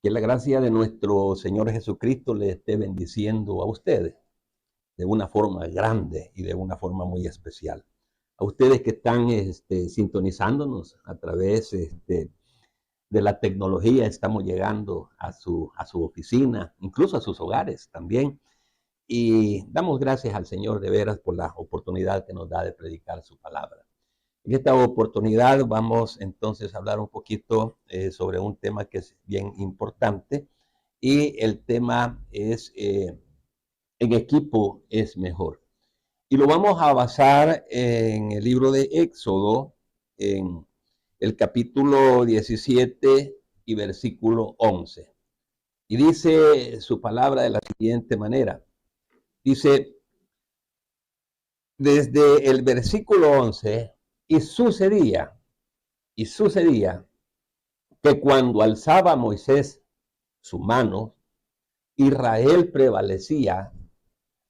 Que la gracia de nuestro Señor Jesucristo les esté bendiciendo a ustedes de una forma grande y de una forma muy especial. A ustedes que están sintonizándonos a través de la tecnología, estamos llegando a su oficina, incluso a sus hogares también. Y damos gracias al Señor de veras por la oportunidad que nos da de predicar su palabra. En esta oportunidad vamos entonces a hablar un poquito sobre un tema que es bien importante y el tema es en equipo es mejor. Y lo vamos a basar en el libro de Éxodo, en el capítulo 17 y versículo 11. Y dice su palabra de la siguiente manera. Dice, desde el versículo 11, y sucedía que cuando alzaba Moisés su mano, Israel prevalecía,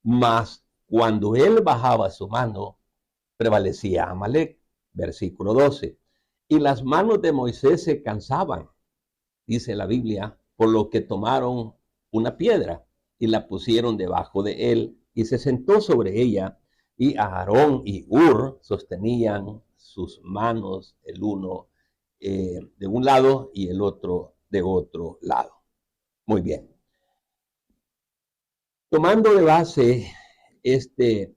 mas cuando él bajaba su mano, prevalecía Amalek. Versículo 12. Y las manos de Moisés se cansaban, dice la Biblia, por lo que tomaron una piedra y la pusieron debajo de él y se sentó sobre ella, y Aarón y Hur sostenían sus manos el uno de un lado y el otro de otro lado. Muy bien. Tomando de base este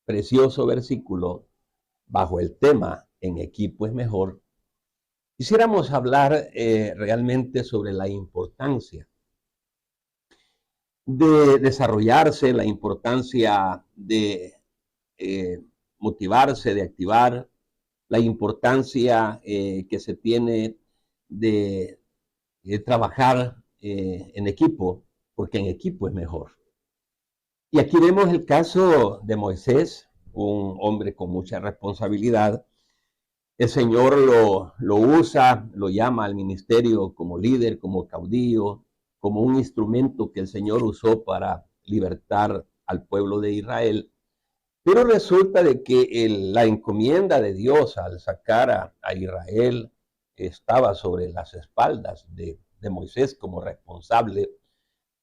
precioso versículo bajo el tema en equipo es mejor, quisiéramos hablar realmente sobre la importancia de desarrollarse, la importancia de motivarse, de activar, la importancia que se tiene de trabajar en equipo, porque en equipo es mejor. Y aquí vemos el caso de Moisés, un hombre con mucha responsabilidad. El Señor lo usa, lo llama al ministerio como líder, como caudillo, como un instrumento que el Señor usó para libertar al pueblo de Israel. Pero resulta de que la encomienda de Dios al sacar a Israel estaba sobre las espaldas de Moisés como responsable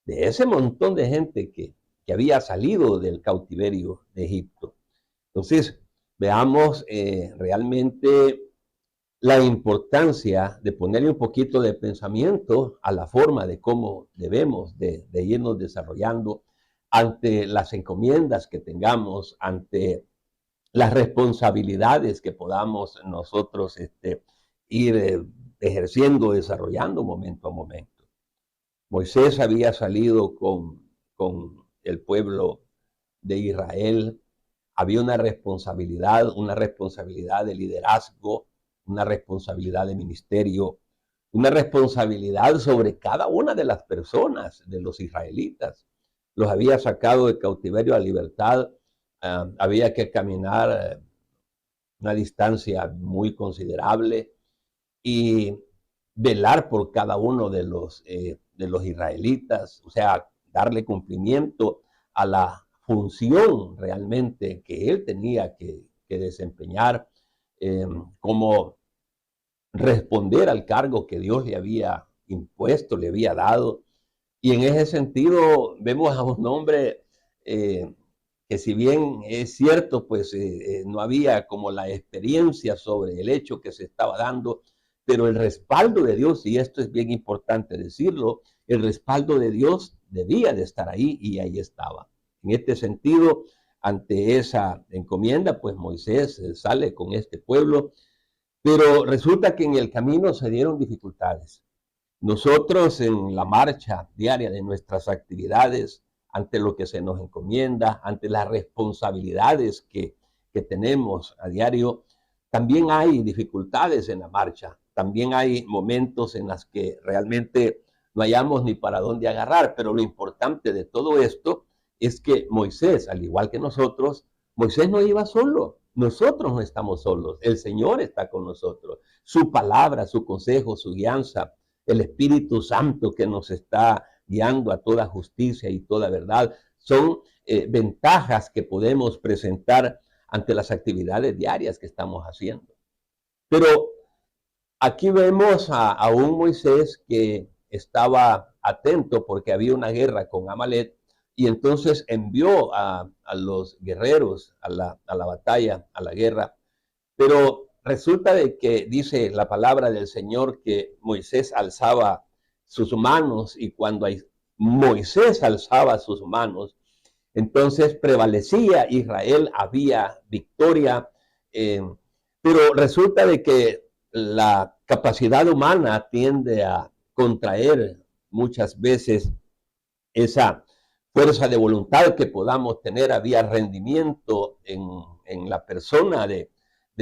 de ese montón de gente que había salido del cautiverio de Egipto. Entonces, veamos realmente la importancia de ponerle un poquito de pensamiento a la forma de cómo debemos de irnos desarrollando ante las encomiendas que tengamos, ante las responsabilidades que podamos nosotros ir ejerciendo, desarrollando momento a momento. Moisés había salido con el pueblo de Israel, había una responsabilidad de liderazgo, una responsabilidad de ministerio, una responsabilidad sobre cada una de las personas de los israelitas. Los había sacado de cautiverio a libertad, había que caminar una distancia muy considerable y velar por cada uno de los israelitas, o sea, darle cumplimiento a la función realmente que él tenía que desempeñar, como responder al cargo que Dios le había impuesto, le había dado. Y en ese sentido vemos a un hombre que si bien es cierto, pues no había como la experiencia sobre el hecho que se estaba dando, pero el respaldo de Dios, y esto es bien importante decirlo, el respaldo de Dios debía de estar ahí y ahí estaba. En este sentido, ante esa encomienda, pues Moisés sale con este pueblo, pero resulta que en el camino se dieron dificultades. Nosotros en la marcha diaria de nuestras actividades, ante lo que se nos encomienda, ante las responsabilidades que tenemos a diario, también hay dificultades en la marcha, también hay momentos en los que realmente no hayamos ni para dónde agarrar, pero lo importante de todo esto es que Moisés, al igual que nosotros, Moisés no iba solo, nosotros no estamos solos, el Señor está con nosotros, su palabra, su consejo, su guianza, el Espíritu Santo que nos está guiando a toda justicia y toda verdad, son ventajas que podemos presentar ante las actividades diarias que estamos haciendo. Pero aquí vemos a un Moisés que estaba atento porque había una guerra con Amalek y entonces envió a los guerreros a la batalla, a la guerra. Pero resulta de que dice la palabra del Señor que Moisés alzaba sus manos y cuando Moisés alzaba sus manos, entonces prevalecía Israel, había victoria, pero resulta de que la capacidad humana tiende a contraer muchas veces esa fuerza de voluntad que podamos tener. Había rendimiento en la persona de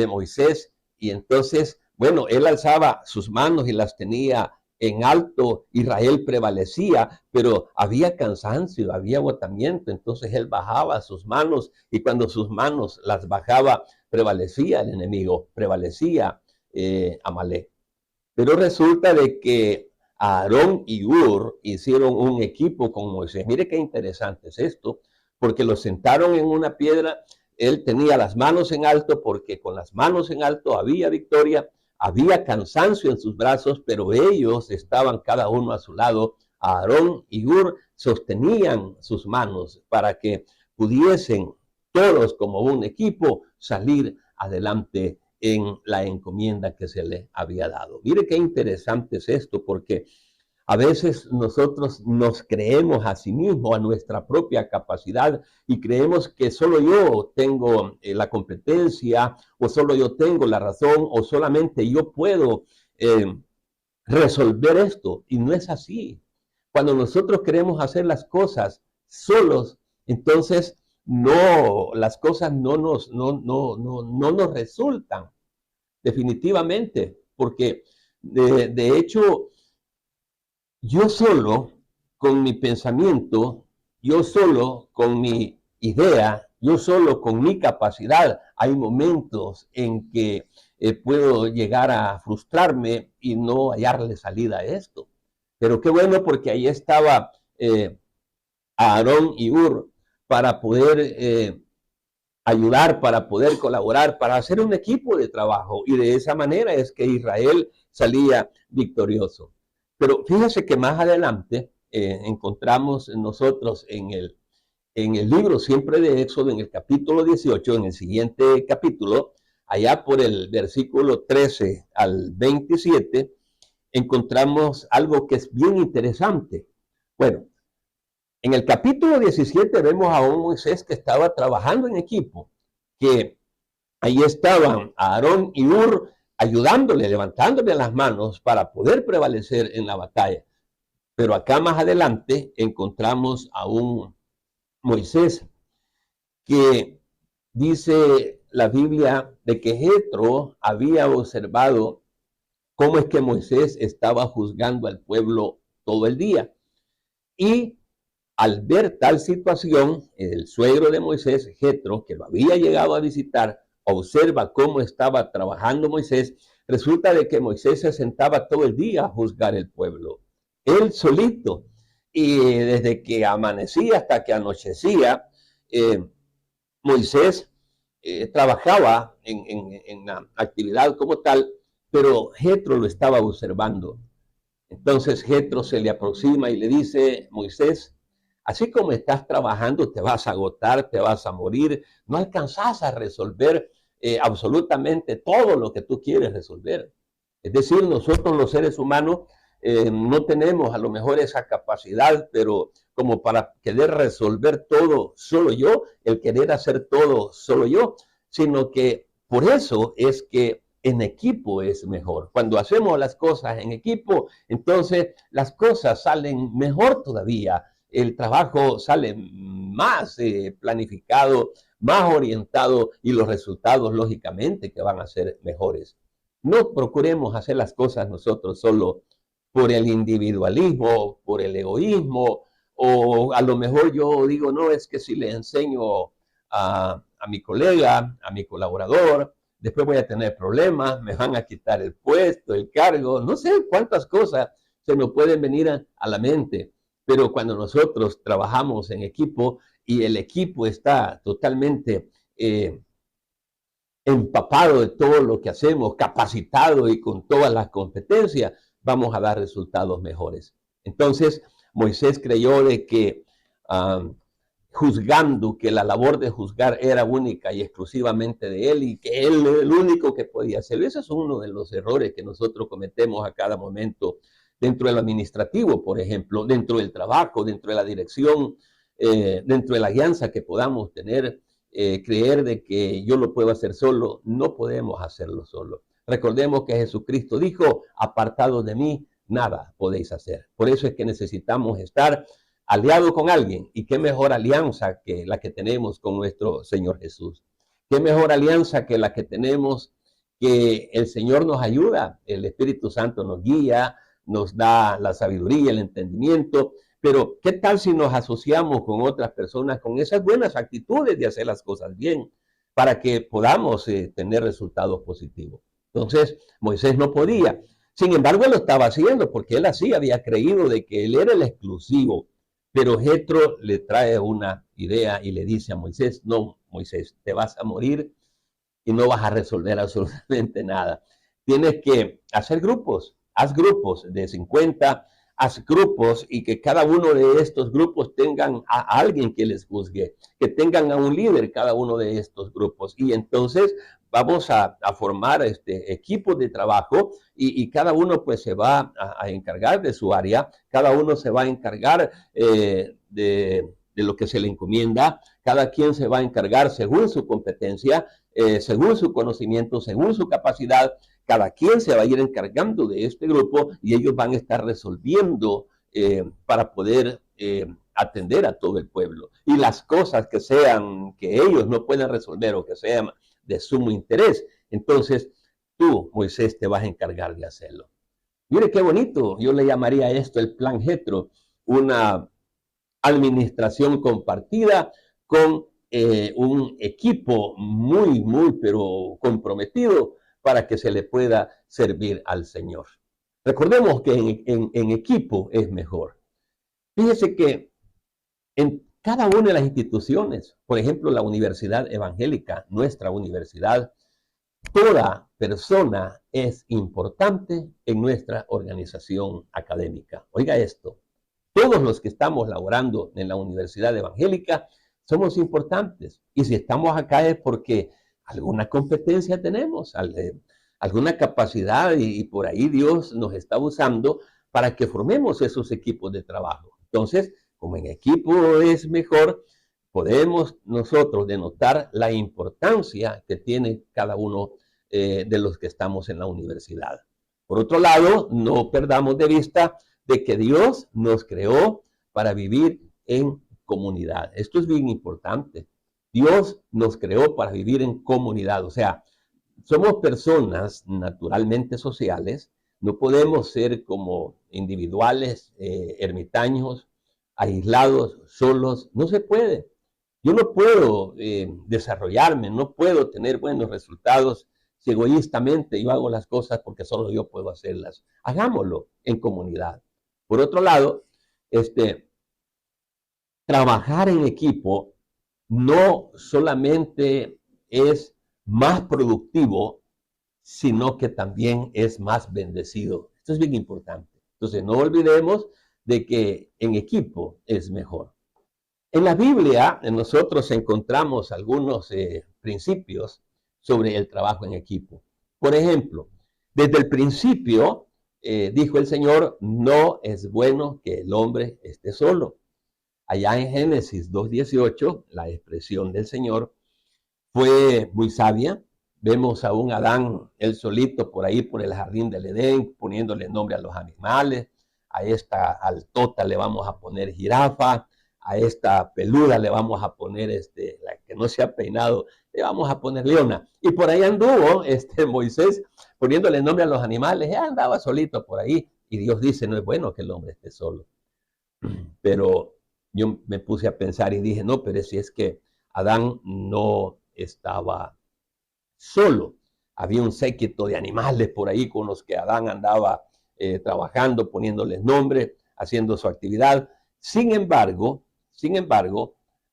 Moisés y entonces, bueno, él alzaba sus manos y las tenía en alto, Israel prevalecía, pero había cansancio, había agotamiento, entonces él bajaba sus manos y cuando sus manos las bajaba, prevalecía el enemigo, prevalecía Amalek. Pero resulta de que Aarón y Hur hicieron un equipo con Moisés. Mire qué interesante es esto, porque lo sentaron en una piedra, él tenía las manos en alto, porque con las manos en alto había victoria, había cansancio en sus brazos, pero ellos estaban cada uno a su lado. Aarón y Hur sostenían sus manos para que pudiesen todos como un equipo salir adelante en la encomienda que se le había dado. Mire qué interesante es esto, porque a veces nosotros nos creemos a sí mismos, a nuestra propia capacidad, y creemos que solo yo tengo la competencia, o solo yo tengo la razón, o solamente yo puedo resolver esto. Y no es así. Cuando nosotros queremos hacer las cosas solos, entonces no, las cosas no nos resultan definitivamente, porque de hecho yo solo con mi pensamiento, yo solo con mi idea, yo solo con mi capacidad, hay momentos en que puedo llegar a frustrarme y no hallarle salida a esto. Pero qué bueno porque ahí estaba Aarón y Hur para poder ayudar, para poder colaborar, para hacer un equipo de trabajo. Y de esa manera es que Israel salía victorioso. Pero fíjese que más adelante encontramos nosotros en el libro siempre de Éxodo, en el capítulo 18, en el siguiente capítulo, allá por el versículo 13 al 27, encontramos algo que es bien interesante. Bueno, en el capítulo 17 vemos a un Moisés que estaba trabajando en equipo, que ahí estaban Aarón y Hur ayudándole, levantándole las manos para poder prevalecer en la batalla. Pero acá más adelante encontramos a un Moisés que dice la Biblia de que Jetro había observado cómo es que Moisés estaba juzgando al pueblo todo el día. Y al ver tal situación, el suegro de Moisés, Jetro, que lo había llegado a visitar, observa cómo estaba trabajando Moisés. Resulta de que Moisés se sentaba todo el día a juzgar el pueblo, él solito. Y desde que amanecía hasta que anochecía, Moisés trabajaba en la actividad como tal, pero Jetro lo estaba observando. Entonces Jetro se le aproxima y le dice: Moisés, así como estás trabajando, te vas a agotar, te vas a morir, no alcanzas a resolver absolutamente todo lo que tú quieres resolver. Es decir, nosotros los seres humanos no tenemos a lo mejor esa capacidad, pero como para querer resolver todo solo yo, el querer hacer todo solo yo, sino que por eso es que en equipo es mejor. Cuando hacemos las cosas en equipo, entonces las cosas salen mejor todavía. El trabajo sale más planificado, más orientado y los resultados, lógicamente, que van a ser mejores. No procuremos hacer las cosas nosotros solo por el individualismo, por el egoísmo, o a lo mejor yo digo, no, es que si le enseño a mi colega, a mi colaborador, después voy a tener problemas, me van a quitar el puesto, el cargo, no sé cuántas cosas se nos pueden venir a la mente, pero cuando nosotros trabajamos en equipo y el equipo está totalmente empapado de todo lo que hacemos, capacitado y con todas las competencias, vamos a dar resultados mejores. Entonces, Moisés creyó de que juzgando, que la labor de juzgar era única y exclusivamente de él y que él era el único que podía hacerlo. Ese es uno de los errores que nosotros cometemos a cada momento dentro del administrativo, por ejemplo, dentro del trabajo, dentro de la dirección, dentro de la guianza que podamos tener, creer de que yo lo puedo hacer solo. No podemos hacerlo solo. Recordemos que Jesucristo dijo, apartados de mí, nada podéis hacer. Por eso es que necesitamos estar aliado con alguien. Y qué mejor alianza que la que tenemos con nuestro Señor Jesús. Qué mejor alianza que la que tenemos, que el Señor nos ayuda, el Espíritu Santo nos guía, nos da la sabiduría, el entendimiento. Pero ¿qué tal si nos asociamos con otras personas con esas buenas actitudes de hacer las cosas bien para que podamos tener resultados positivos? Entonces, Moisés no podía. Sin embargo, lo estaba haciendo porque él así había creído de que él era el exclusivo. Pero Jetro le trae una idea y le dice a Moisés, no, Moisés, te vas a morir y no vas a resolver absolutamente nada. Tienes que hacer grupos, haz grupos de 50, haz grupos y que cada uno de estos grupos tengan a alguien que les juzgue, que tengan a un líder cada uno de estos grupos. Y entonces vamos a formar equipos de trabajo y cada uno pues se va a encargar de su área, cada uno se va a encargar de lo que se le encomienda, cada quien se va a encargar según su competencia, según su conocimiento, según su capacidad, cada quien se va a ir encargando de este grupo y ellos van a estar resolviendo para poder atender a todo el pueblo. Y las cosas que sean, que ellos no pueden resolver o que sean de sumo interés, entonces tú, Moisés, te vas a encargar de hacerlo. Mire qué bonito, yo le llamaría esto el plan Jetro, una administración compartida con un equipo muy, pero comprometido para que se le pueda servir al Señor. Recordemos que en equipo es mejor. Fíjese que en cada una de las instituciones, por ejemplo, la Universidad Evangélica, nuestra universidad, toda persona es importante en nuestra organización académica. Oiga esto, todos los que estamos laborando en la Universidad Evangélica somos importantes. Y si estamos acá es porque alguna competencia tenemos, alguna capacidad y por ahí Dios nos está usando para que formemos esos equipos de trabajo. Entonces, como en equipo es mejor, podemos nosotros denotar la importancia que tiene cada uno de los que estamos en la universidad. Por otro lado, no perdamos de vista de que Dios nos creó para vivir en comunidad. Esto es bien importante. Dios nos creó para vivir en comunidad. O sea, somos personas naturalmente sociales. No podemos ser como individuales, ermitaños, aislados, solos. No se puede. Yo no puedo desarrollarme, no puedo tener buenos resultados si egoístamente yo hago las cosas porque solo yo puedo hacerlas. Hagámoslo en comunidad. Por otro lado, trabajar en equipo no solamente es más productivo, sino que también es más bendecido. Esto es bien importante. Entonces, no olvidemos de que en equipo es mejor. En la Biblia, nosotros encontramos algunos principios sobre el trabajo en equipo. Por ejemplo, desde el principio, dijo el Señor, no es bueno que el hombre esté solo. Allá en Génesis 2:18, la expresión del Señor fue muy sabia. Vemos a un Adán, él solito, por ahí, por el jardín del Edén, poniéndole nombre a los animales. A esta altota le vamos a poner jirafa. A esta peluda le vamos a poner, la que no se ha peinado, le vamos a poner leona. Y por ahí anduvo Moisés poniéndole nombre a los animales. Andaba solito por ahí. Y Dios dice, no es bueno que el hombre esté solo. Pero yo me puse a pensar y dije, no, pero si es que Adán no estaba solo. Había un séquito de animales por ahí con los que Adán andaba trabajando, poniéndoles nombre, haciendo su actividad. Sin embargo,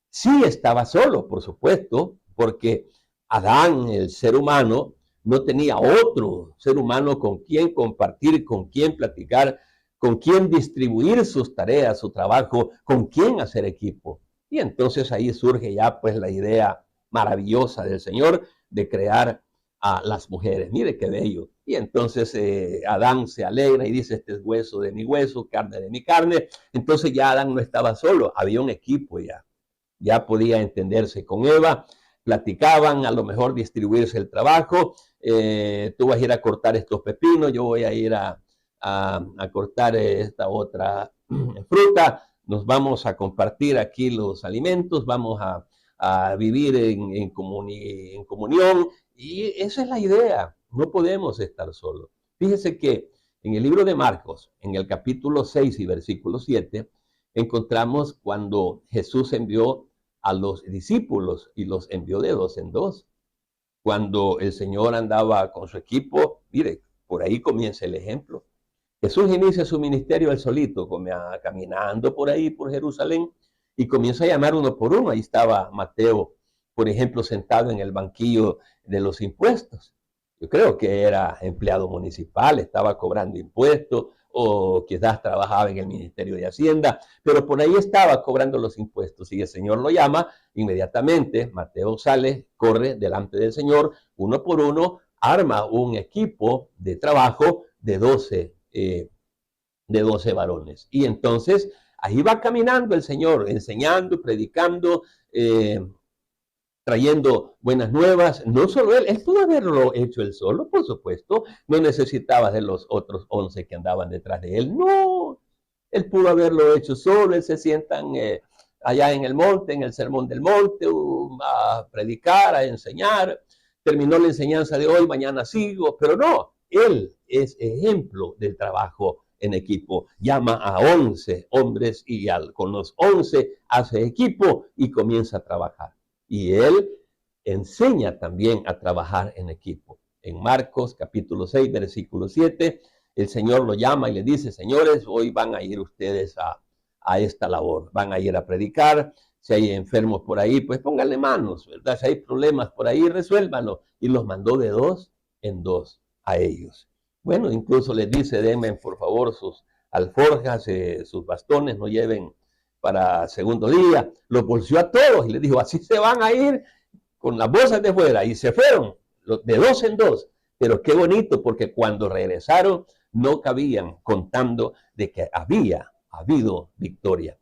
sí estaba solo, por supuesto, porque Adán, el ser humano, no tenía otro ser humano con quien compartir, con quien platicar, con quién distribuir sus tareas, su trabajo, con quién hacer equipo. Y entonces ahí surge ya pues la idea maravillosa del Señor de crear a las mujeres. Mire qué bello. Y entonces Adán se alegra y dice, este es hueso de mi hueso, carne de mi carne. Entonces ya Adán no estaba solo, había un equipo ya. Ya podía entenderse con Eva, platicaban, a lo mejor distribuirse el trabajo. Tú vas a ir a cortar estos pepinos, yo voy a ir a cortar esta otra fruta, nos vamos a compartir aquí los alimentos, vamos a vivir en comunión, y esa es la idea, no podemos estar solos. Fíjese que en el libro de Marcos, en el capítulo 6 y versículo 7, encontramos cuando Jesús envió a los discípulos y los envió de dos en dos. Cuando el Señor andaba con su equipo, mire, por ahí comienza el ejemplo. Jesús inicia su ministerio él solito, caminando por ahí, por Jerusalén, y comienza a llamar uno por uno. Ahí estaba Mateo, por ejemplo, sentado en el banquillo de los impuestos. Yo creo que era empleado municipal, estaba cobrando impuestos, o quizás trabajaba en el Ministerio de Hacienda, pero por ahí estaba cobrando los impuestos, y el Señor lo llama. Inmediatamente Mateo sale, corre delante del Señor, uno por uno, arma un equipo de trabajo de 12 varones. Y entonces ahí va caminando el Señor, enseñando, predicando, trayendo buenas nuevas. No solo él pudo haberlo hecho él solo, por supuesto, no necesitaba de los otros 11 que andaban detrás de él, no, él pudo haberlo hecho solo. Él se sientan allá en el monte, en el sermón del monte, a predicar, a enseñar, terminó la enseñanza de hoy, mañana sigo, pero no, él es ejemplo del trabajo en equipo, llama a 11 hombres y con los 11 hace equipo y comienza a trabajar. Y él enseña también a trabajar en equipo. En Marcos capítulo 6, versículo 7, el Señor lo llama y le dice, señores, hoy van a ir ustedes a esta labor, van a ir a predicar. Si hay enfermos por ahí, pues pónganle manos, ¿verdad? Si hay problemas por ahí, resuélvanlo. Y los mandó de dos en dos a ellos. Bueno, incluso les dice, denme por favor sus alforjas, sus bastones, no lleven para segundo día. Los bolseó a todos y les dijo, así se van a ir con las bolsas de fuera. Y se fueron de dos en dos. Pero qué bonito, porque cuando regresaron no cabían contando de que había habido victoria.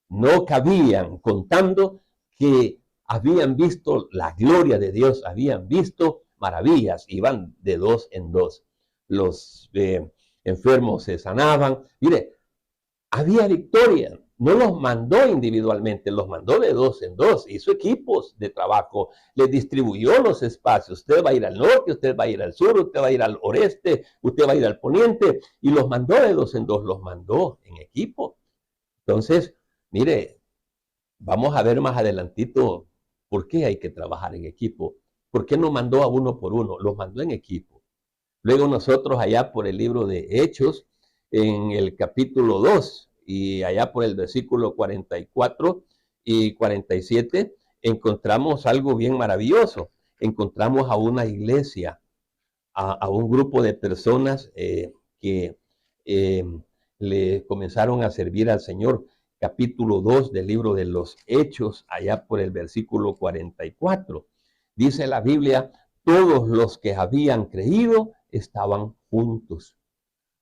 No cabían contando que habían visto la gloria de Dios, habían visto maravillas. Iban de dos en dos. Los enfermos se sanaban. Mire, había victoria. No los mandó individualmente, los mandó de dos en dos. Hizo equipos de trabajo, les distribuyó los espacios. Usted va a ir al norte, usted va a ir al sur, usted va a ir al oeste, usted va a ir al poniente. Y los mandó de dos en dos, los mandó en equipo. Entonces, mire, vamos a ver más adelantito por qué hay que trabajar en equipo. ¿Por qué no mandó a uno por uno? Los mandó en equipo. Luego nosotros allá por el libro de Hechos, en el capítulo 2, y allá por el versículo 44 y 47, encontramos algo bien maravilloso. Encontramos a una iglesia, a un grupo de personas que le comenzaron a servir al Señor. Capítulo 2 del libro de los Hechos, allá por el versículo 44. Dice la Biblia, todos los que habían creído estaban juntos.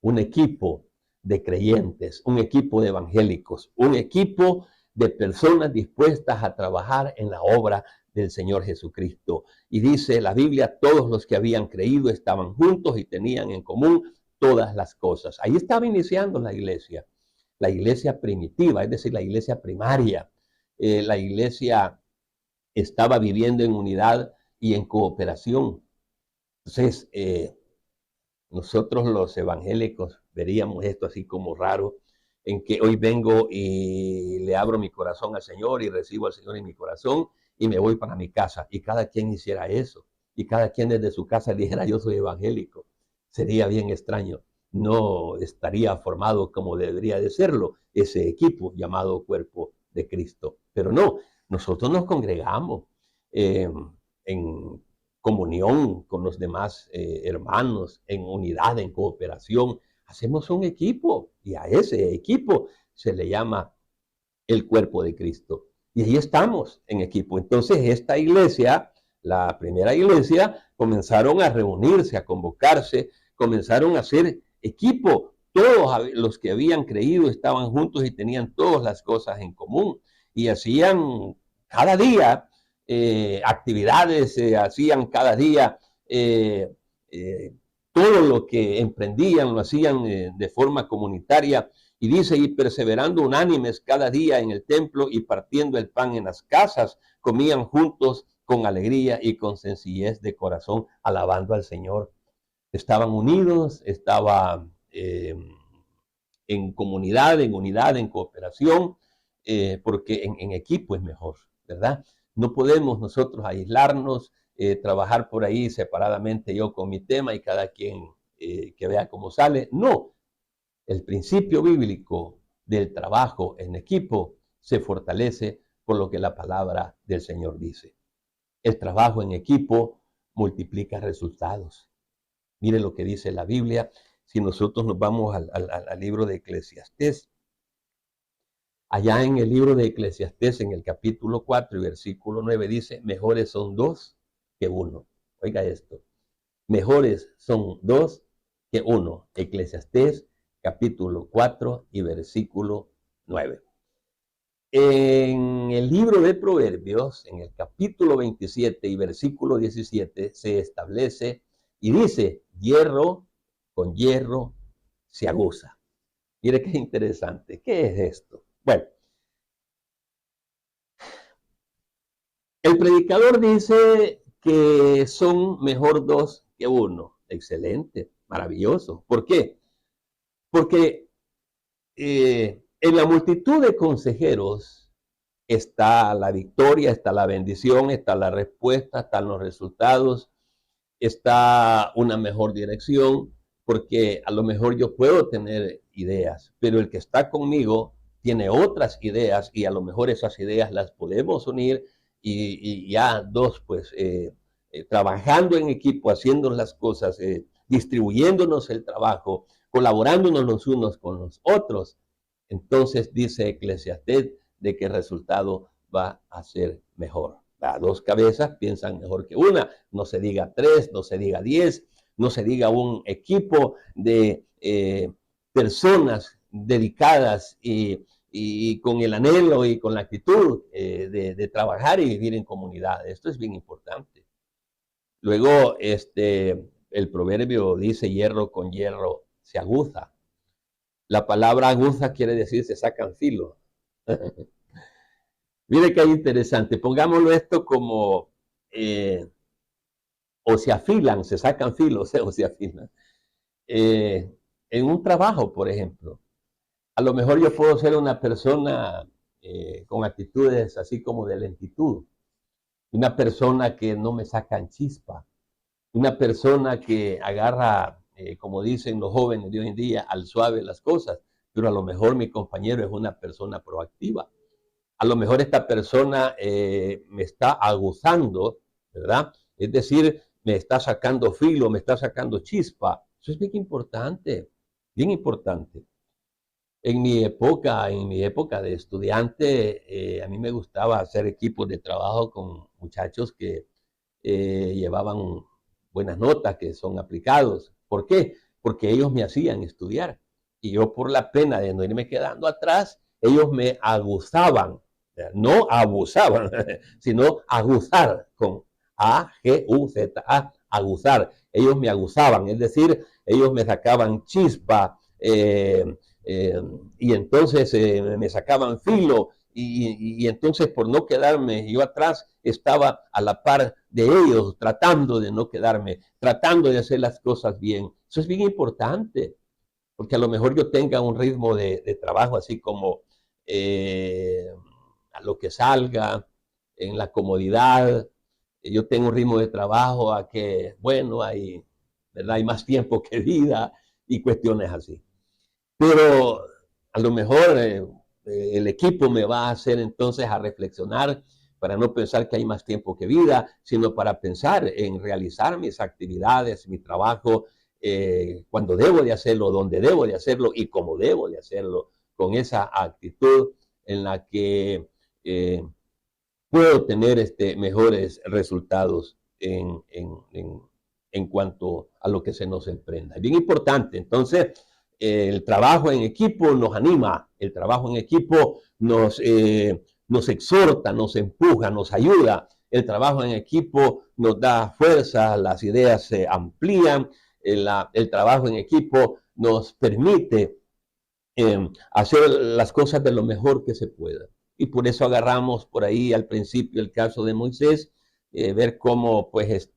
Un equipo de creyentes, un equipo de evangélicos, un equipo de personas dispuestas a trabajar en la obra del Señor Jesucristo. Y dice la Biblia, todos los que habían creído estaban juntos y tenían en común todas las cosas. Ahí estaba iniciando la iglesia primitiva, es decir, la iglesia primaria. La iglesia estaba viviendo en unidad y en cooperación. Entonces, nosotros los evangélicos veríamos esto así como raro, en que hoy vengo y le abro mi corazón al Señor y recibo al Señor en mi corazón y me voy para mi casa. Y cada quien hiciera eso. Y cada quien desde su casa dijera, yo soy evangélico. Sería bien extraño. No estaría formado como debería de serlo ese equipo llamado cuerpo de Cristo. Pero no, nosotros nos congregamos en comunión con los demás hermanos, en unidad, en cooperación. hacemos un equipo y a ese equipo se le llama el cuerpo de Cristo. Y ahí estamos en equipo. Entonces esta iglesia, la primera iglesia, comenzaron a reunirse, a convocarse, comenzaron a hacer equipo. Todos los que habían creído estaban juntos y tenían todas las cosas en común. Y hacían cada día actividades, hacían cada día todo lo que emprendían, lo hacían de forma comunitaria. Y dice, y perseverando unánimes cada día en el templo y partiendo el pan en las casas, comían juntos con alegría y con sencillez de corazón, alabando al Señor. Estaban unidos, estaban en comunidad, en unidad, en cooperación, porque en equipo es mejor, ¿verdad? No podemos nosotros aislarnos, trabajar por ahí separadamente, yo con mi tema y cada quien que vea cómo sale. No. El principio bíblico del trabajo en equipo se fortalece por lo que la palabra del Señor dice. El trabajo en equipo multiplica resultados. Mire lo que dice la Biblia. Si nosotros nos vamos al libro de Eclesiastés, allá en el libro de Eclesiastés, en el capítulo 4 y versículo 9, dice, mejores son dos que uno. Oiga esto. Mejores son dos que uno. Eclesiastés capítulo 4 y versículo 9. En el libro de Proverbios, en el capítulo 27 y versículo 17, se establece y dice, hierro con hierro se aguza. Mire qué interesante. ¿Qué es esto? Bueno, el predicador dice que son mejor dos que uno. Excelente, maravilloso. ¿Por qué? Porque en la multitud de consejeros está la victoria, está la bendición, está la respuesta, están los resultados, está una mejor dirección, porque a lo mejor yo puedo tener ideas, pero el que está conmigo tiene otras ideas y a lo mejor esas ideas las podemos unir y ya dos, pues, trabajando en equipo, haciendo las cosas, distribuyéndonos el trabajo, colaborándonos los unos con los otros, entonces dice Eclesiastés de que el resultado va a ser mejor. Dos cabezas piensan mejor que una, no se diga 3, no se diga 10, no se diga un equipo de personas dedicadas y con el anhelo y con la actitud de trabajar y vivir en comunidad. Esto es bien importante. Luego, el proverbio dice, hierro con hierro se aguza. La palabra aguza quiere decir se sacan filo. Mire qué interesante. Pongámoslo esto como, o se afilan, se sacan filos, o se afilan. En un trabajo, por ejemplo, a lo mejor yo puedo ser una persona con actitudes así como de lentitud. Una persona que no me sacan chispa. Una persona que agarra, como dicen los jóvenes de hoy en día, al suave las cosas. Pero a lo mejor mi compañero es una persona proactiva. A lo mejor esta persona me está aguzando, ¿verdad? Es decir, me está sacando filo, me está sacando chispa. Eso es bien importante, bien importante. En mi época de estudiante, a mí me gustaba hacer equipos de trabajo con muchachos que llevaban buenas notas, que son aplicados. ¿Por qué? Porque ellos me hacían estudiar. Y yo, por la pena de no irme quedando atrás, ellos me aguzaban. No abusaban, sino aguzar, con A-G-U-Z-A, aguzar. Ellos me aguzaban, es decir, ellos me sacaban chispa, y entonces me sacaban filo, y entonces por no quedarme yo atrás, estaba a la par de ellos, tratando de no quedarme, tratando de hacer las cosas bien. Eso es bien importante, porque a lo mejor yo tenga un ritmo de trabajo así como a lo que salga, en la comodidad. Yo tengo un ritmo de trabajo a que, bueno, ¿verdad? Hay más tiempo que vida y cuestiones así. Pero a lo mejor el equipo me va a hacer entonces a reflexionar para no pensar que hay más tiempo que vida, sino para pensar en realizar mis actividades, mi trabajo cuando debo de hacerlo, dónde debo de hacerlo y cómo debo de hacerlo, con esa actitud en la que puedo tener mejores resultados en cuanto a lo que se nos emprenda. Es bien importante. Entonces, el trabajo en equipo nos anima, el trabajo en equipo nos exhorta, nos empuja, nos ayuda. El trabajo en equipo nos da fuerza, las ideas se amplían, el trabajo en equipo nos permite hacer las cosas de lo mejor que se pueda. Y por eso agarramos por ahí al principio el caso de Moisés, ver cómo pues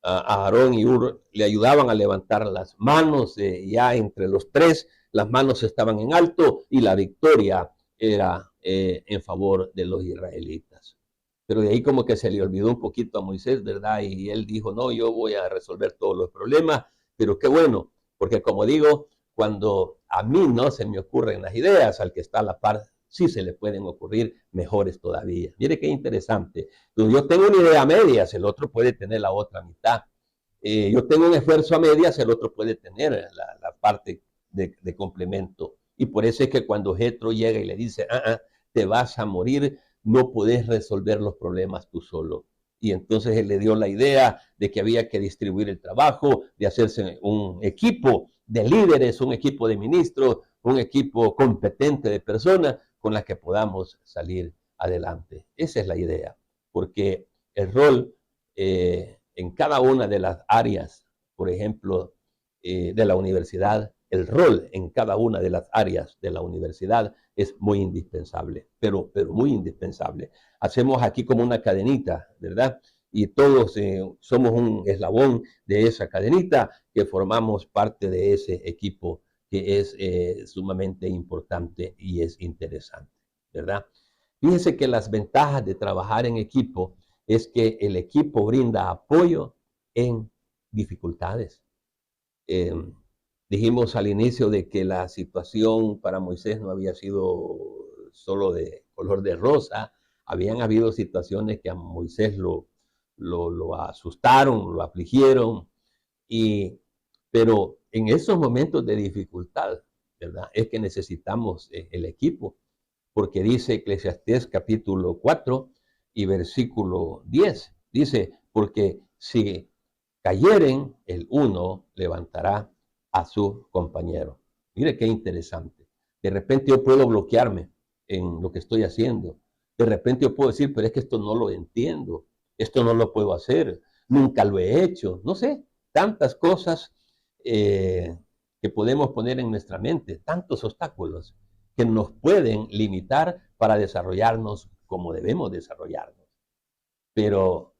a Aarón y Ur le ayudaban a levantar las manos, ya entre los tres las manos estaban en alto y la victoria era en favor de los israelitas. Pero de ahí como que se le olvidó un poquito a Moisés, ¿verdad? Y él dijo, no, yo voy a resolver todos los problemas, pero qué bueno, porque como digo, cuando a mí no se me ocurren las ideas, al que está a la par sí se le pueden ocurrir mejores todavía. Mire qué interesante. Entonces, yo tengo una idea a medias, el otro puede tener la otra mitad. Yo tengo un esfuerzo a medias, el otro puede tener la parte de complemento. Y por eso es que cuando Jetro llega y le dice, te vas a morir, no podés resolver los problemas tú solo. Y entonces él le dio la idea de que había que distribuir el trabajo, de hacerse un equipo de líderes, un equipo de ministros, un equipo competente de personas con las que podamos salir adelante. Esa es la idea, porque el rol en cada una de las áreas, por ejemplo, de la universidad, el rol en cada una de las áreas de la universidad es muy indispensable, pero muy indispensable. Hacemos aquí como una cadenita, ¿verdad? Y todos somos un eslabón de esa cadenita que formamos parte de ese equipo que es sumamente importante y es interesante, ¿verdad? Fíjense que las ventajas de trabajar en equipo es que el equipo brinda apoyo en dificultades. Dijimos al inicio de que la situación para Moisés no había sido solo de color de rosa, habían habido situaciones que a Moisés lo asustaron, lo afligieron, pero en esos momentos de dificultad, ¿verdad? Es que necesitamos el equipo, porque dice Eclesiastés capítulo 4 y versículo 10, dice, porque si cayeren, el uno levantará a su compañero. Mire qué interesante. De repente yo puedo bloquearme en lo que estoy haciendo. De repente yo puedo decir, pero es que esto no lo entiendo, esto no lo puedo hacer, nunca lo he hecho, no sé, tantas cosas que podemos poner en nuestra mente, tantos obstáculos que nos pueden limitar para desarrollarnos como debemos desarrollarnos. Pero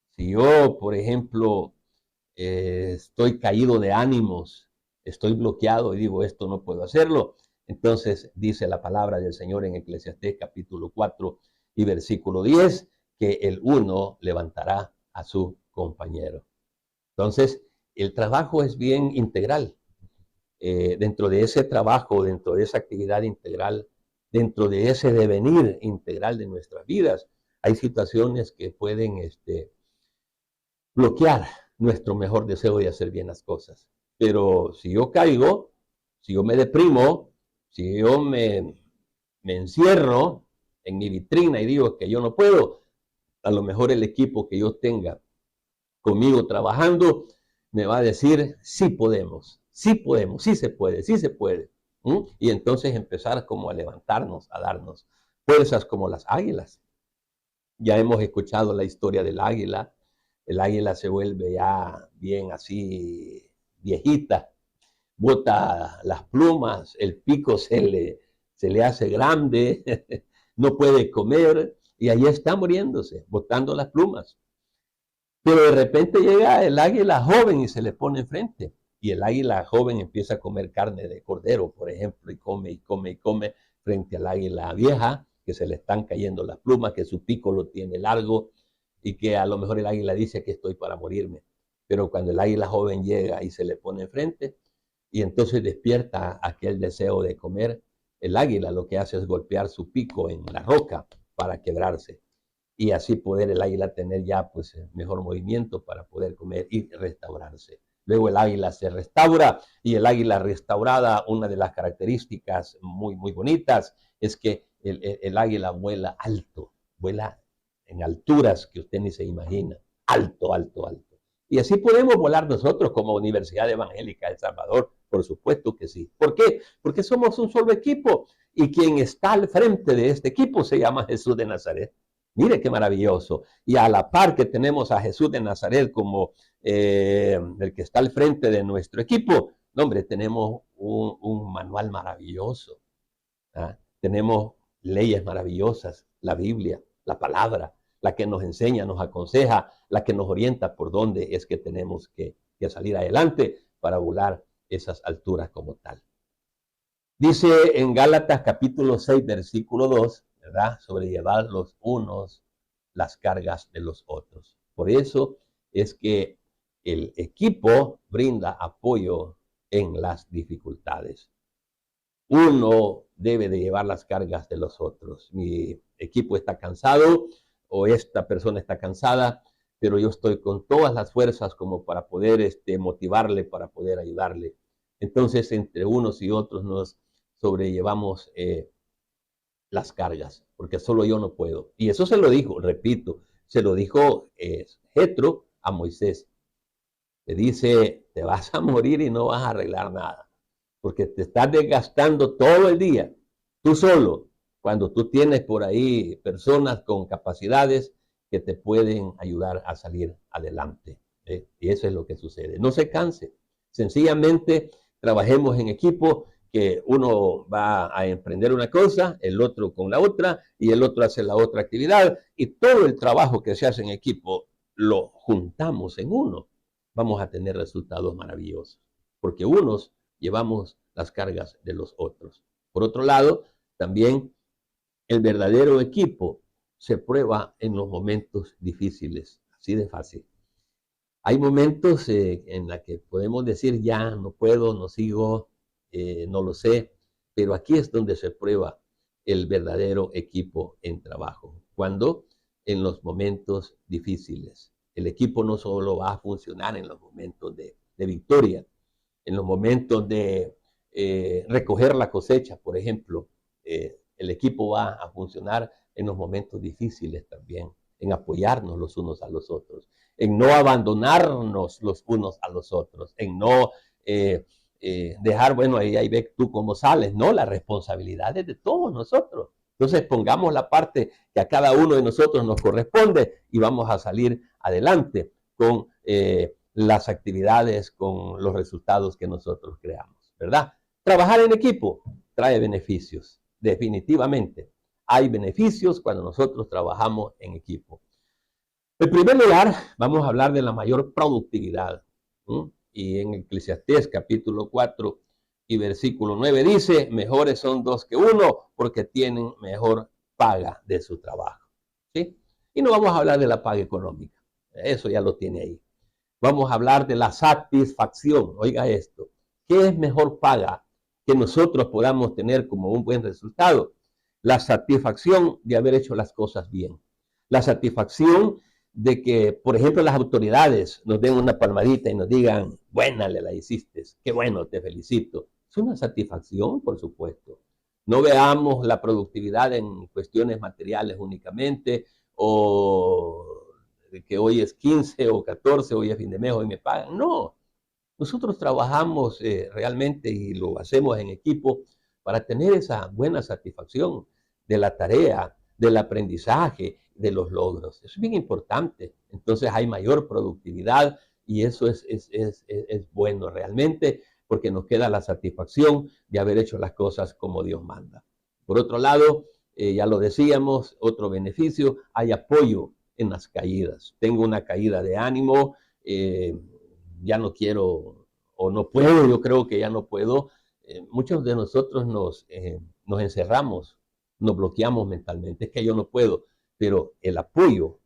si yo, por ejemplo, estoy caído de ánimos, estoy bloqueado y digo, esto no puedo hacerlo, entonces dice la palabra del Señor en Eclesiastés capítulo 4 y versículo 10, que el uno levantará a su compañero. Entonces, el trabajo es bien integral. Dentro de ese trabajo, dentro de esa actividad integral, dentro de ese devenir integral de nuestras vidas, hay situaciones que pueden bloquear nuestro mejor deseo de hacer bien las cosas. Pero si yo caigo, si yo me deprimo, si yo me encierro en mi vitrina y digo que yo no puedo, a lo mejor el equipo que yo tenga conmigo trabajando me va a decir, sí podemos, sí podemos, sí se puede, sí se puede. Y entonces empezar como a levantarnos, a darnos fuerzas como las águilas. Ya hemos escuchado la historia del águila. El águila se vuelve ya bien así viejita, bota las plumas, el pico se le hace grande, no puede comer y ahí está muriéndose, botando las plumas. Pero de repente llega el águila joven y se le pone enfrente. Y el águila joven empieza a comer carne de cordero, por ejemplo, y come y come y come frente al águila vieja, que se le están cayendo las plumas, que su pico lo tiene largo y que a lo mejor el águila dice que estoy para morirme. Pero cuando el águila joven llega y se le pone enfrente y entonces despierta aquel deseo de comer, el águila lo que hace es golpear su pico en la roca para quebrarse y así poder el águila tener ya pues mejor movimiento para poder comer y restaurarse. luego el águila se restaura y el águila restaurada, una de las características muy, muy bonitas es que el águila vuela alto, vuela en alturas que usted ni se imagina, alto, alto, alto. Y así podemos volar nosotros como Universidad Evangélica de El Salvador, por supuesto que sí. ¿Por qué? Porque somos un solo equipo y quien está al frente de este equipo se llama Jesús de Nazaret. Mire qué maravilloso. Y a la par que tenemos a Jesús de Nazaret como el que está al frente de nuestro equipo, no, hombre, tenemos un manual maravilloso. ¿Ah? Tenemos leyes maravillosas, la Biblia, la palabra, la que nos enseña, nos aconseja, la que nos orienta por dónde es que tenemos que salir adelante para volar esas alturas como tal. Dice en Gálatas capítulo 6, versículo 2, ¿verdad? Sobrellevar los unos las cargas de los otros. Por eso es que el equipo brinda apoyo en las dificultades. Uno debe de llevar las cargas de los otros. Mi equipo está cansado o esta persona está cansada, pero yo estoy con todas las fuerzas como para poder motivarle, para poder ayudarle. Entonces, entre unos y otros nos sobrellevamos las cargas, porque solo yo no puedo. Y eso se lo dijo, repito, se lo dijo Jetro a Moisés. Le dice, te vas a morir y no vas a arreglar nada, porque te estás desgastando todo el día, tú solo, cuando tú tienes por ahí personas con capacidades que te pueden ayudar a salir adelante. Y eso es lo que sucede. No se canse, sencillamente trabajemos en equipo, que uno va a emprender una cosa, el otro con la otra, y el otro hace la otra actividad, y todo el trabajo que se hace en equipo lo juntamos en uno. Vamos a tener resultados maravillosos, porque unos llevamos las cargas de los otros. Por otro lado, también el verdadero equipo se prueba en los momentos difíciles, así de fácil. Hay momentos en los que podemos decir, ya no puedo, no sigo, no lo sé, pero aquí es donde se prueba el verdadero equipo en trabajo. Cuando en los momentos difíciles. El equipo no solo va a funcionar en los momentos de victoria, en los momentos de recoger la cosecha, por ejemplo, el equipo va a funcionar en los momentos difíciles también, en apoyarnos los unos a los otros, en no abandonarnos los unos a los otros, en no dejar, bueno, ahí ves tú cómo sales, no, la responsabilidad es de todos nosotros. Entonces pongamos la parte que a cada uno de nosotros nos corresponde y vamos a salir adelante con las actividades, con los resultados que nosotros creamos, ¿verdad? Trabajar en equipo trae beneficios, definitivamente. Hay beneficios cuando nosotros trabajamos en equipo. En primer lugar, vamos a hablar de la mayor productividad. Y en Eclesiastés capítulo 4 y versículo 9 dice, mejores son dos que uno porque tienen mejor paga de su trabajo. ¿Sí? Y no vamos a hablar de la paga económica, eso ya lo tiene ahí. Vamos a hablar de la satisfacción. Oiga esto, ¿qué es mejor paga que nosotros podamos tener como un buen resultado? La satisfacción de haber hecho las cosas bien. La satisfacción de que, por ejemplo, las autoridades nos den una palmadita y nos digan, buena, le la hiciste, qué bueno, te felicito. Es una satisfacción, por supuesto. No veamos la productividad en cuestiones materiales únicamente, o que hoy es 15 o 14, hoy es fin de mes, hoy me pagan. No, nosotros trabajamos realmente y lo hacemos en equipo para tener esa buena satisfacción de la tarea, del aprendizaje, de los logros. Eso es bien importante. Entonces hay mayor productividad y eso es bueno realmente porque nos queda la satisfacción de haber hecho las cosas como Dios manda. Por otro lado, ya lo decíamos, otro beneficio, hay apoyo en las caídas. Tengo una caída de ánimo, ya no quiero o no puedo, yo creo que ya no puedo. Muchos de nosotros nos encerramos, nos bloqueamos mentalmente, es que yo no puedo, pero el apoyo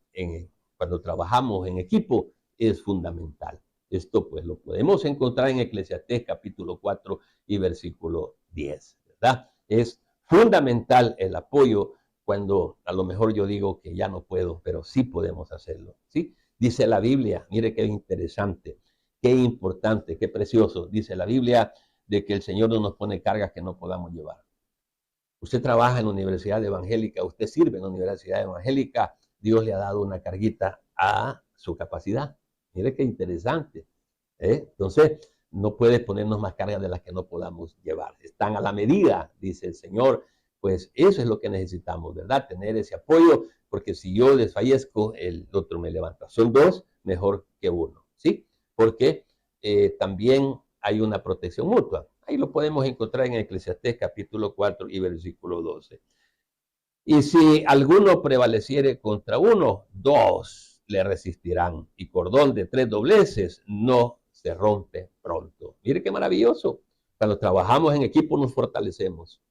cuando trabajamos en equipo es fundamental. Esto pues lo podemos encontrar en Eclesiastés capítulo 4 y versículo 10, ¿verdad? Es fundamental el apoyo cuando a lo mejor yo digo que ya no puedo, pero sí podemos hacerlo, ¿sí? Dice la Biblia, mire qué interesante, Qué importante, qué precioso. Dice la Biblia de que el Señor no nos pone cargas que no podamos llevar. Usted trabaja en la universidad evangélica, usted sirve en la universidad evangélica, Dios le ha dado una carguita a su capacidad. Mire qué interesante. Entonces, no puede ponernos más cargas de las que no podamos llevar. Están a la medida, dice el Señor. Pues eso es lo que necesitamos, ¿verdad? Tener ese apoyo, porque si yo desfallezco, el otro me levanta. Son dos, mejor que uno, ¿sí? Porque también hay una protección mutua. Ahí lo podemos encontrar en Eclesiastés capítulo 4 y versículo 12. Y si alguno prevaleciere contra uno, dos le resistirán. Y cordón de 3 dobleces no se rompe pronto. Mire qué maravilloso. Cuando trabajamos en equipo nos fortalecemos,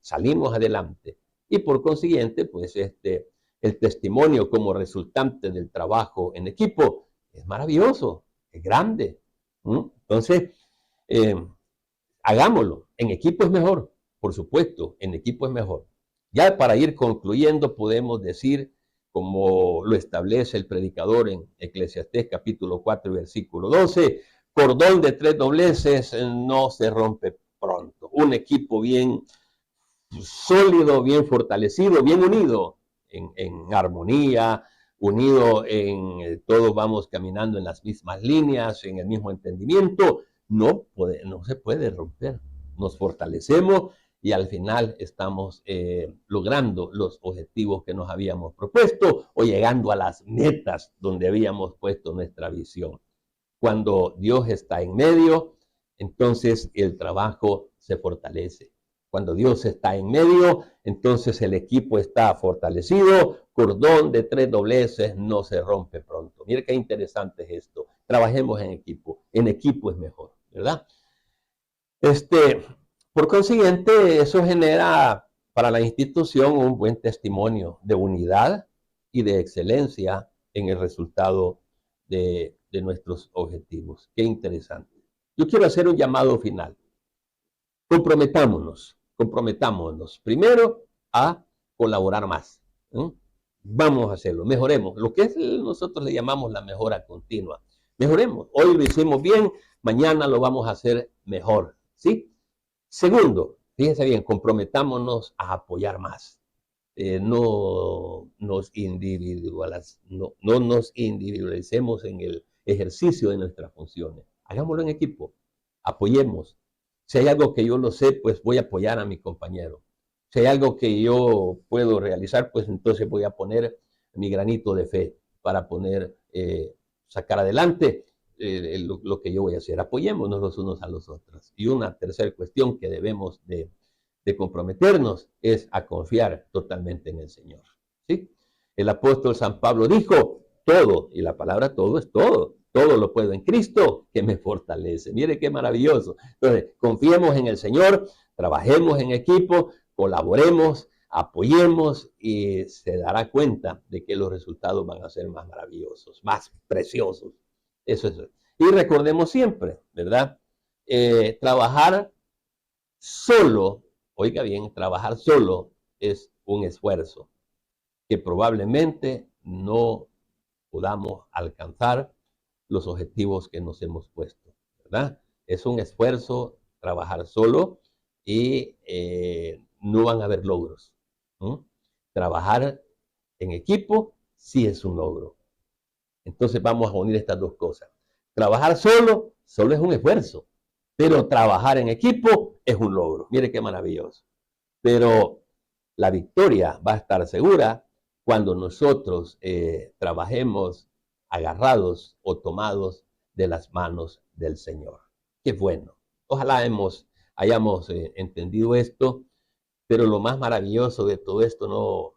salimos adelante. Y por consiguiente, pues el testimonio como resultante del trabajo en equipo es maravilloso, es grande. Entonces, hagámoslo. En equipo es mejor, por supuesto, en equipo es mejor. Ya para ir concluyendo, podemos decir, como lo establece el predicador en Eclesiastés capítulo 4 versículo 12, cordón de 3 dobleces no se rompe pronto. Un equipo bien sólido, bien fortalecido, bien unido en armonía, unido en todos vamos caminando en las mismas líneas, en el mismo entendimiento, no se puede romper. Nos fortalecemos y al final estamos logrando los objetivos que nos habíamos propuesto o llegando a las metas donde habíamos puesto nuestra visión. Cuando Dios está en medio, entonces el trabajo se fortalece. Cuando Dios está en medio, entonces el equipo está fortalecido. Cordón de 3 dobleces no se rompe pronto. Mire qué interesante es esto. Trabajemos en equipo. En equipo es mejor, ¿verdad? Por consiguiente, eso genera para la institución un buen testimonio de unidad y de excelencia en el resultado de nuestros objetivos. Qué interesante. Yo quiero hacer un llamado final. Comprometámonos primero a colaborar más. Vamos a hacerlo, mejoremos. Lo que nosotros le llamamos la mejora continua. Mejoremos. Hoy lo hicimos bien, mañana lo vamos a hacer mejor. ¿Sí? Segundo, fíjense bien, comprometámonos a apoyar más. No nos individualicemos en el ejercicio de nuestras funciones. Hagámoslo en equipo. Apoyemos. Si hay algo que yo lo sé, pues voy a apoyar a mi compañero. Si hay algo que yo puedo realizar, pues entonces voy a poner mi granito de fe para sacar adelante lo que yo voy a hacer. Apoyémonos los unos a los otros. Y una tercera cuestión que debemos de comprometernos es a confiar totalmente en el Señor. ¿Sí? El apóstol San Pablo dijo, todo, y la palabra todo es todo lo puedo en Cristo que me fortalece. Mire qué maravilloso. Entonces, confiemos en el Señor, trabajemos en equipo, colaboremos, apoyemos y se dará cuenta de que los resultados van a ser más maravillosos, más preciosos. Eso es. Y recordemos siempre, ¿verdad? Trabajar solo, oiga bien, trabajar solo es un esfuerzo que probablemente no podamos alcanzar los objetivos que nos hemos puesto, ¿verdad? Es un esfuerzo trabajar solo y no van a haber logros. Trabajar en equipo sí es un logro. Entonces vamos a unir estas dos cosas. Trabajar solo es un esfuerzo, pero trabajar en equipo es un logro. Mire qué maravilloso. Pero la victoria va a estar segura cuando nosotros trabajemos agarrados o tomados de las manos del Señor. Qué bueno. Ojalá hayamos entendido esto, pero lo más maravilloso de todo esto no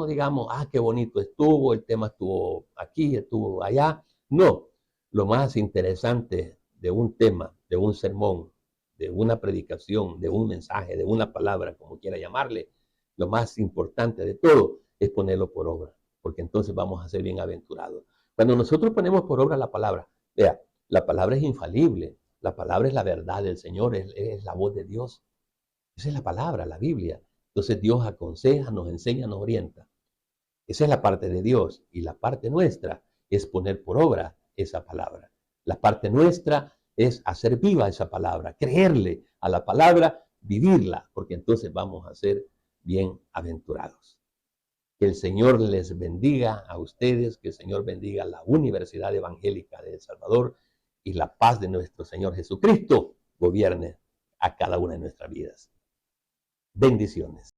digamos, qué bonito estuvo, el tema estuvo aquí, estuvo allá. No, lo más interesante de un tema, de un sermón, de una predicación, de un mensaje, de una palabra, como quiera llamarle, lo más importante de todo es ponerlo por obra, porque entonces vamos a ser bienaventurados. Cuando nosotros ponemos por obra la palabra, vea, la palabra es infalible, la palabra es la verdad del Señor, es la voz de Dios. Esa es la palabra, la Biblia. Entonces Dios aconseja, nos enseña, nos orienta. Esa es la parte de Dios y la parte nuestra es poner por obra esa palabra. La parte nuestra es hacer viva esa palabra, creerle a la palabra, vivirla, porque entonces vamos a ser bienaventurados. Que el Señor les bendiga a ustedes, que el Señor bendiga a la Universidad Evangélica de El Salvador y la paz de nuestro Señor Jesucristo gobierne a cada una de nuestras vidas. Bendiciones.